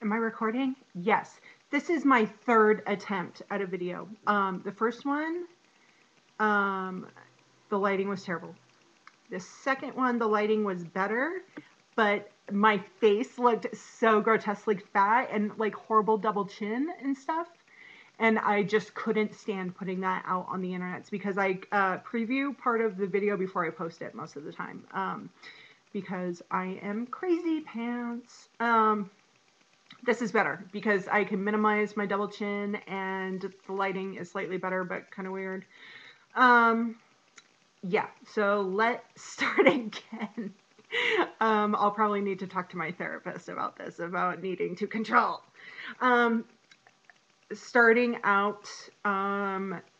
Am I recording? Yes. This is my third attempt at a video. The first one, the lighting was terrible. The second one, the lighting was better, but my face looked so grotesquely fat and like horrible double chin and stuff. And I just couldn't stand putting that out on the internet because I preview part of the video before I post it most of the time. Because I am crazy pants. This is better because I can minimize my double chin and the lighting is slightly better, but kind of weird. Yeah, so let's start again. I'll probably need to talk to my therapist about this, about needing to control. Starting out,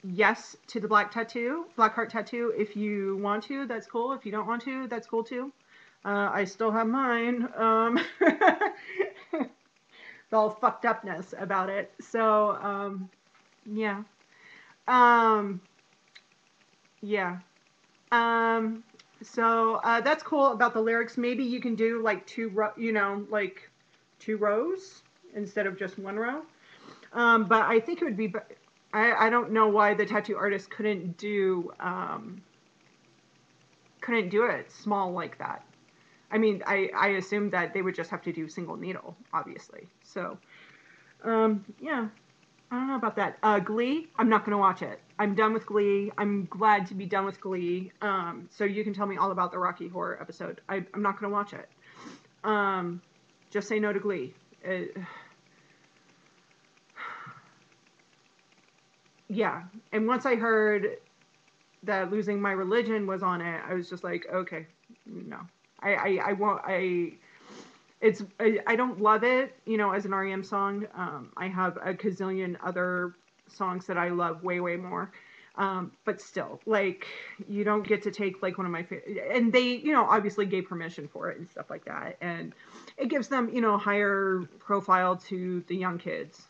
yes to the black heart tattoo. If you want to, that's cool. If you don't want to, that's cool too. I still have mine. The all fucked upness about it. So, yeah. Yeah. So, that's cool about the lyrics. Maybe you can do like two rows instead of just one row. But I think it would be, I don't know why the tattoo artist couldn't do it small like that. I mean, I assumed that they would just have to do single needle, obviously. So, yeah, I don't know about that. Glee, I'm not going to watch it. I'm done with Glee. I'm glad to be done with Glee. So you can tell me all about the Rocky Horror episode. I'm not going to watch it. Just say no to Glee. Yeah, and once I heard that Losing My Religion was on it, I was just like, okay, no. I won't, I don't love it, as an REM song. I have a gazillion other songs that I love way, way more. But still, like, you don't get to take, like, one of my favorite, and they, obviously gave permission for it and stuff like that. And it gives them, higher profile to the young kids.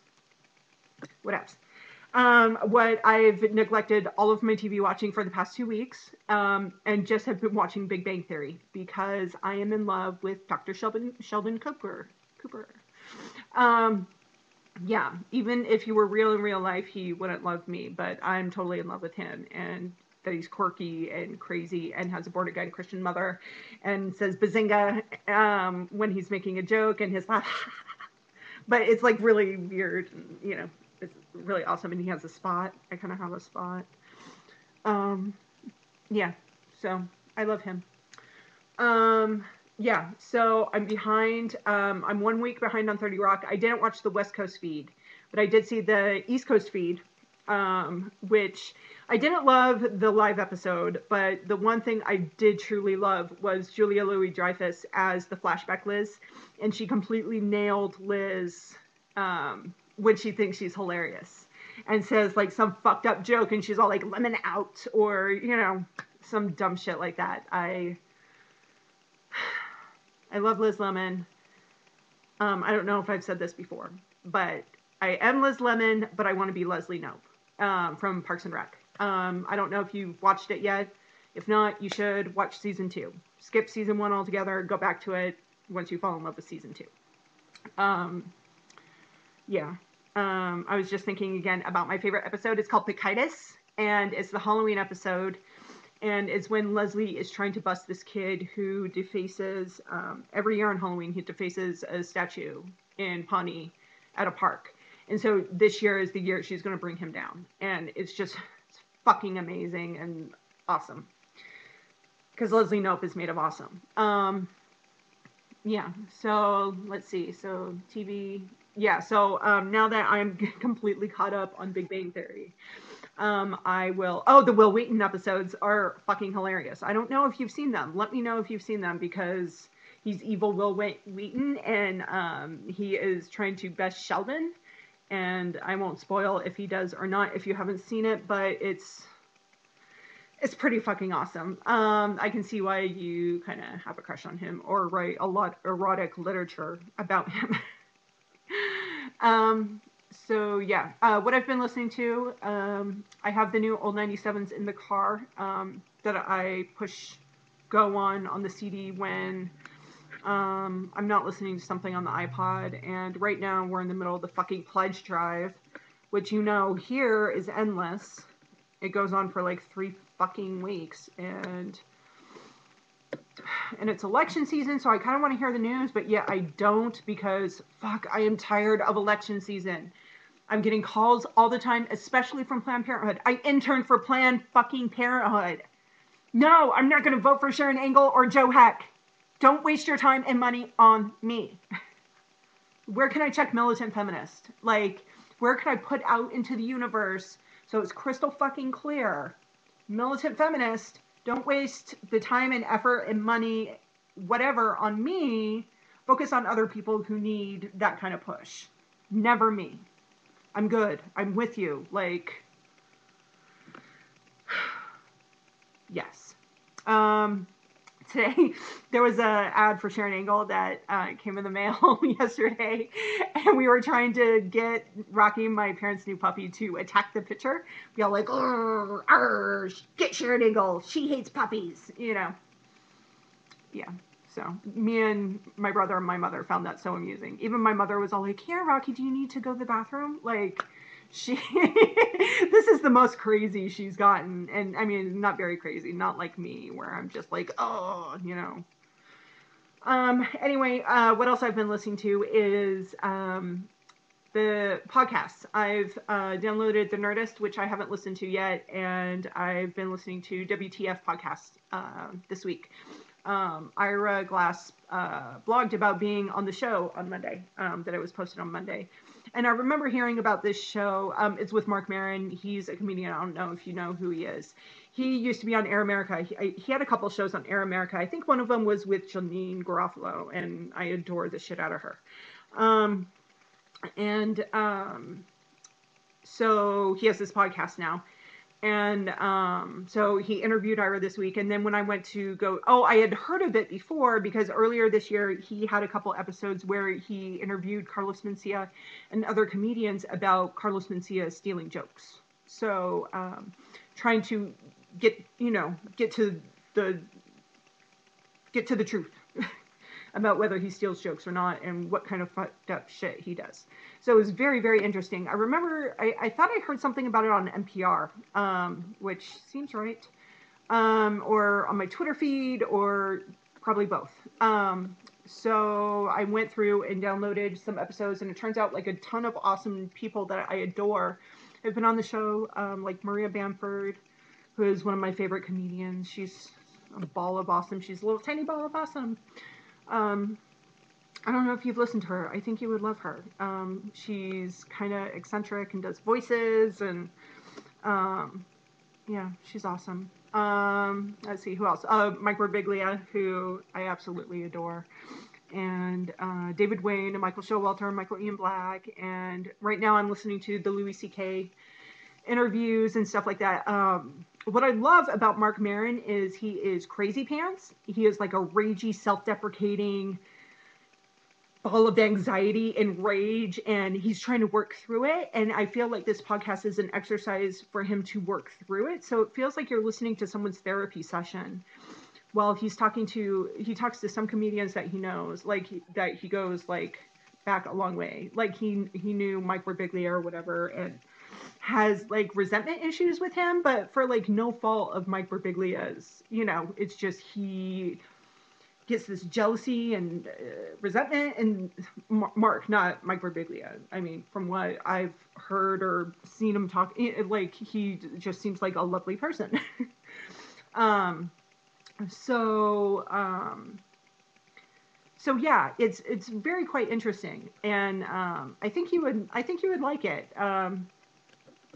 What else? What I've neglected all of my TV watching for the past 2 weeks, and just have been watching Big Bang Theory because I am in love with Dr. Sheldon Cooper. Yeah, even if he were real in real life, he wouldn't love me, but I'm totally in love with him, and that he's quirky and crazy and has a born-again Christian mother and says bazinga when he's making a joke, and his laugh. But it's like really weird, it's really awesome, and he has a spot. I kind of have a spot. Yeah, so I love him. Yeah, so I'm behind. I'm 1 week behind on 30 Rock. I didn't watch the West Coast feed, but I did see the East Coast feed, which I didn't love the live episode, but the one thing I did truly love was Julia Louis-Dreyfus as the flashback Liz, and she completely nailed Liz when she thinks she's hilarious and says like some fucked up joke and she's all like lemon out or, some dumb shit like that. I love Liz Lemon. I don't know if I've said this before, but I am Liz Lemon, but I want to be Leslie Knope from Parks and Rec. I don't know if you've watched it yet. If not, you should watch season 2. Skip season 1 altogether. Go back to it once you fall in love with season 2. Yeah. I was just thinking again about my favorite episode. It's called Picitus, and it's the Halloween episode. And it's when Leslie is trying to bust this kid who defaces, every year on Halloween, he defaces a statue in Pawnee at a park. And so this year is the year she's going to bring him down. And it's fucking amazing and awesome. Because Leslie Knope is made of awesome. Yeah, so let's see. So TV. Yeah, so now that I'm completely caught up on Big Bang Theory, I will. Oh, the Will Wheaton episodes are fucking hilarious. I don't know if you've seen them. Let me know if you've seen them because he's evil Will Wheaton and he is trying to best Sheldon. And I won't spoil if he does or not if you haven't seen it, but it's pretty fucking awesome. I can see why you kind of have a crush on him or write a lot of erotic literature about him. So yeah, what I've been listening to, I have the new old 97s in the car that I push go on the CD when I'm not listening to something on the iPod, and right now we're in the middle of the fucking pledge drive, which here is endless. It goes on for like 3 fucking weeks, and it's election season, so I kind of want to hear the news, but yet I don't, because fuck, I am tired of election season. I'm getting calls all the time, especially from Planned Parenthood. I interned for Planned fucking Parenthood. No, I'm not going to vote for Sharon Engel or Joe Heck. Don't waste your time and money on me. Where can I check militant feminist? Like, where can I put out into the universe so it's crystal fucking clear? Militant feminist, don't waste the time and effort and money, whatever, on me. Focus on other people who need that kind of push. Never me. I'm good. I'm with you. Like, yes. Today, there was an ad for Sharon Engel that came in the mail yesterday, and we were trying to get Rocky, my parents' new puppy, to attack the picture. Be all like, get Sharon Engel. She hates puppies, Yeah. So me and my brother and my mother found that so amusing. Even my mother was all like, "Yeah, Rocky, do you need to go to the bathroom?" Like, this is the most crazy she's gotten. And I mean, not very crazy, not like me, where I'm just like, Anyway, what else I've been listening to is the podcasts. I've downloaded The Nerdist, which I haven't listened to yet, and I've been listening to WTF podcast this week. Ira Glass blogged about being on the show on Monday, that it was posted on Monday. And I remember hearing about this show. It's with Mark Maron. He's a comedian. I don't know if you know who he is. He used to be on Air America. He had a couple shows on Air America. I think one of them was with Janine Garofalo, and I adore the shit out of her. So he has this podcast now. And so he interviewed Ira this week. And then when I went to go, I had heard of it before, because earlier this year he had a couple episodes where he interviewed Carlos Mencia and other comedians about Carlos Mencia stealing jokes. So trying to get to the truth about whether he steals jokes or not, and what kind of fucked up shit he does. So it was very, very interesting. I remember, I thought I heard something about it on NPR, which seems right, or on my Twitter feed, or probably both. So I went through and downloaded some episodes, and it turns out like a ton of awesome people that I adore have been on the show, like Maria Bamford, who is one of my favorite comedians. She's a ball of awesome. She's a little tiny ball of awesome. I don't know if you've listened to her. I think you would love her. She's kind of eccentric and does voices, and yeah, she's awesome. Let's see, who else? Mike Birbiglia, who I absolutely adore, and David Wayne and Michael Showalter and Michael Ian Black. And right now I'm listening to the Louis C.K. interviews and stuff like that. What I love about Mark Maron is he is crazy pants. He is like a ragey, self-deprecating ball of anxiety and rage, and he's trying to work through it. And I feel like this podcast is an exercise for him to work through it. So it feels like you're listening to someone's therapy session while he talks to some comedians that he knows, like that he goes like back a long way. Like he knew Mike Birbiglia or whatever, and has like resentment issues with him, but for like no fault of Mike Birbiglia's, it's just he gets this jealousy and resentment. And Mark, not Mike Birbiglia. I mean, from what I've heard or seen him talk, like he just seems like a lovely person. So yeah, it's very quite interesting, and I think you would like it.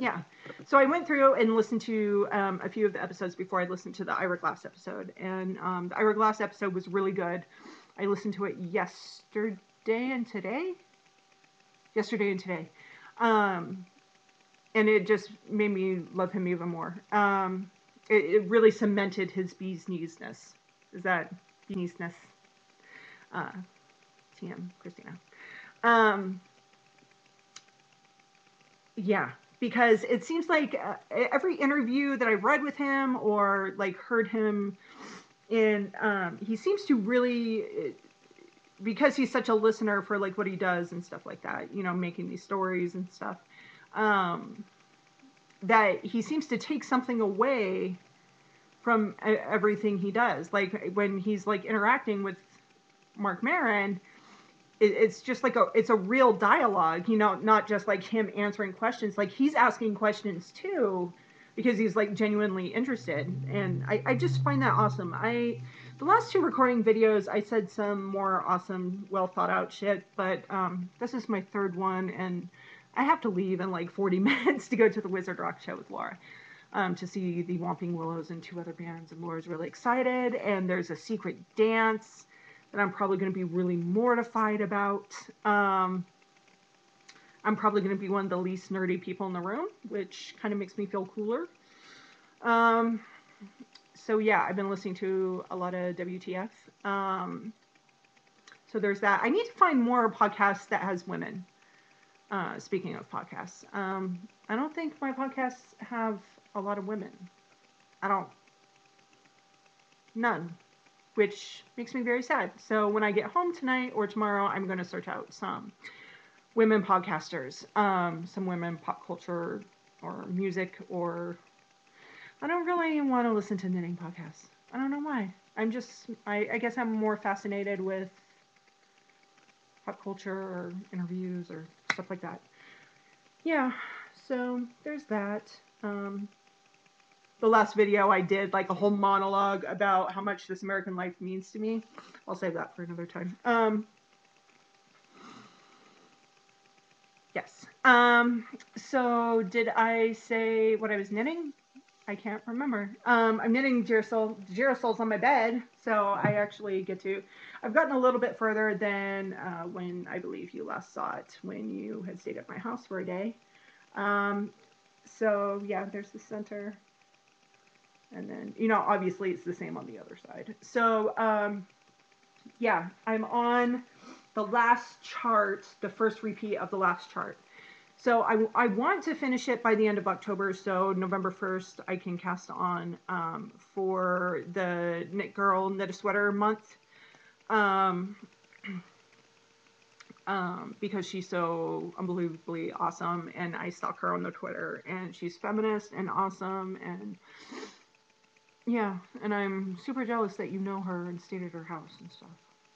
Yeah, so I went through and listened to a few of the episodes before I listened to the Ira Glass episode, and the Ira Glass episode was really good. I listened to it yesterday and today, and it just made me love him even more. It really cemented his bee's kneesness. Is that bee's kneesness? TM, Christina. Yeah. Because it seems like every interview that I read with him or like heard him in, he seems to really because he's such a listener for like what he does and stuff like that, you know, making these stories and stuff, that he seems to take something away from everything he does. Like when he's like interacting with Mark Maron, it's just like it's a real dialogue, you know, not just like him answering questions. Like he's asking questions too, because he's like genuinely interested. And I just find that awesome. The last two recording videos, I said some more awesome, well thought out shit, but this is my third one, and I have to leave in like 40 minutes to go to the Wizard Rock show with Laura. To see the Whomping Willows and 2 other bands, and Laura's really excited, and there's a secret dance that I'm probably going to be really mortified about. I'm probably going to be one of the least nerdy people in the room, which kind of makes me feel cooler. So yeah, I've been listening to a lot of WTF. So there's that. I need to find more podcasts that has women. Speaking of podcasts, I don't think my podcasts have a lot of women. None, which makes me very sad. So when I get home tonight or tomorrow, I'm going to search out some women podcasters, some women pop culture or music, or I don't really want to listen to knitting podcasts. I don't know why. I guess I'm more fascinated with pop culture or interviews or stuff like that. Yeah, so there's that. The last video I did like a whole monologue about how much This American Life means to me. I'll save that for another time. Yes. So did I say what I was knitting? I can't remember. I'm knitting girasoles on my bed, so I actually I've gotten a little bit further than when I believe you last saw it, when you had stayed at my house for a day. So yeah, there's the center. And then, you know, obviously it's the same on the other side. So, yeah, I'm on the last chart, the first repeat of the last chart. So I want to finish it by the end of October, so November 1st I can cast on for the Knit Girl Knit a Sweater month. Because she's so unbelievably awesome, and I stalk her on the Twitter, and she's feminist and awesome, and yeah, and I'm super jealous that you know her and stayed at her house and stuff,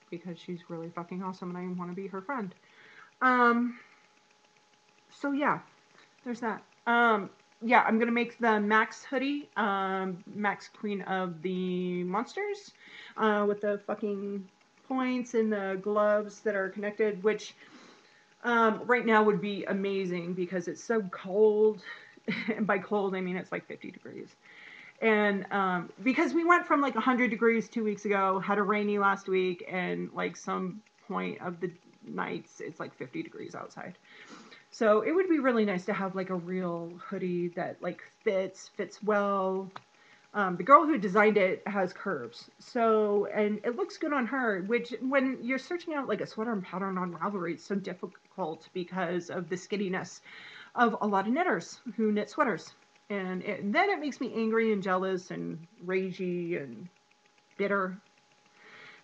because she's really fucking awesome and I want to be her friend. So yeah, there's that. Yeah, I'm going to make the Max hoodie, Max Queen of the Monsters, with the fucking points and the gloves that are connected, which right now would be amazing because it's so cold. And by cold, I mean it's like 50 degrees. And because we went from like 100 degrees 2 weeks ago, had a rainy last week, and like some point of the nights, it's like 50 degrees outside. So it would be really nice to have like a real hoodie that like fits well. The girl who designed it has curves. So, and it looks good on her, which when you're searching out like a sweater and pattern on Ravelry, it's so difficult because of the skinniness of a lot of knitters who knit sweaters. And then it makes me angry and jealous and ragey and bitter.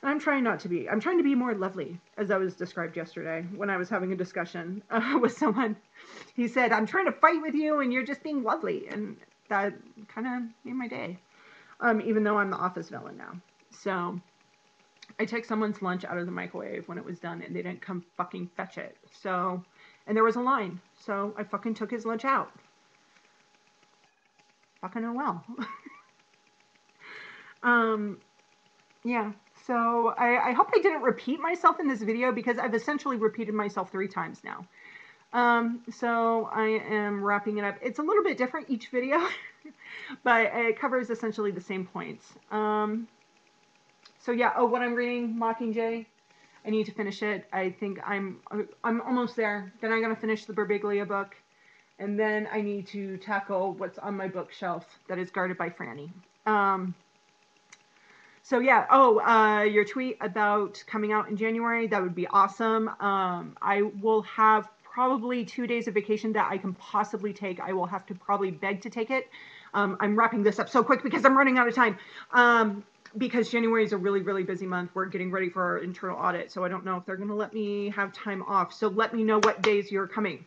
And I'm trying not to be. I'm trying to be more lovely, as I was described yesterday when I was having a discussion with someone. He said, I'm trying to fight with you and you're just being lovely. And that kind of made my day. Even though I'm the office villain now. So I took someone's lunch out of the microwave when it was done and they didn't come fucking fetch it. So, and there was a line. So I fucking took his lunch out. Fucking oh well. Yeah, so I hope I didn't repeat myself in this video because I've essentially repeated myself 3 times now. So I am wrapping it up. It's a little bit different each video, but it covers essentially the same points. So yeah, what I'm reading, Mockingjay. I need to finish it. I think I'm almost there. Then I'm going to finish the Berbiglia book. And then I need to tackle what's on my bookshelf that is guarded by Franny. So yeah, your tweet about coming out in January, that would be awesome. I will have probably 2 days of vacation that I can possibly take. I will have to probably beg to take it. I'm wrapping this up so quick because I'm running out of time. because January is a really, really busy month. We're getting ready for our internal audit, so I don't know if they're going to let me have time off. So let me know what days you're coming.